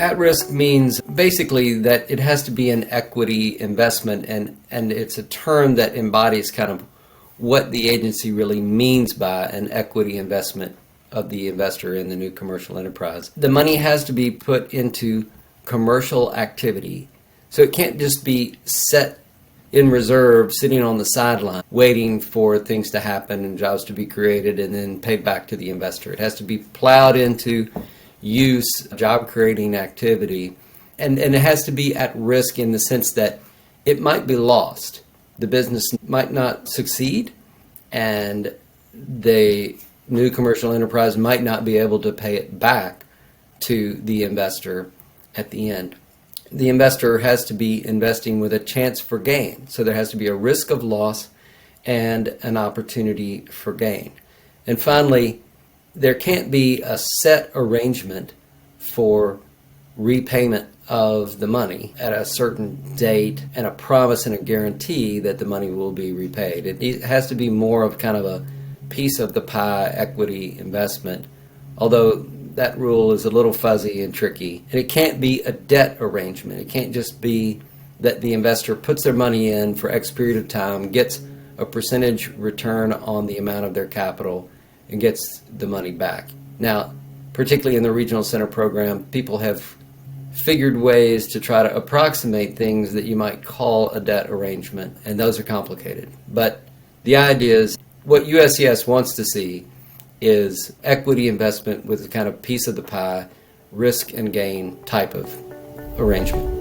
At risk means basically that it has to be an equity investment, and it's a term that embodies kind of what the agency really means by an equity investment of the investor in the new commercial enterprise. The money has to be put into commercial activity. So it can't just be set in reserve, sitting on the sideline, waiting for things to happen and jobs to be created and then paid back to the investor. It has to be plowed into use, job creating activity, and it has to be at risk in the sense that it might be lost. The business might not succeed, and the new commercial enterprise might not be able to pay it back to the investor at the end. The investor has to be investing with a chance for gain. So there has to be a risk of loss and an opportunity for gain. And finally, there can't be a set arrangement for repayment of the money at a certain date and a promise and a guarantee that the money will be repaid. It has to be more of kind of a piece of the pie equity investment, although that rule is a little fuzzy and tricky. And it can't be a debt arrangement. It can't just be that the investor puts their money in for X period of time, gets a percentage return on the amount of their capital, and gets the money back. Now, particularly in the regional center program, people have figured ways to try to approximate things that you might call a debt arrangement, and those are complicated. But the idea is what USCS wants to see is equity investment with a kind of piece of the pie, risk and gain type of arrangement.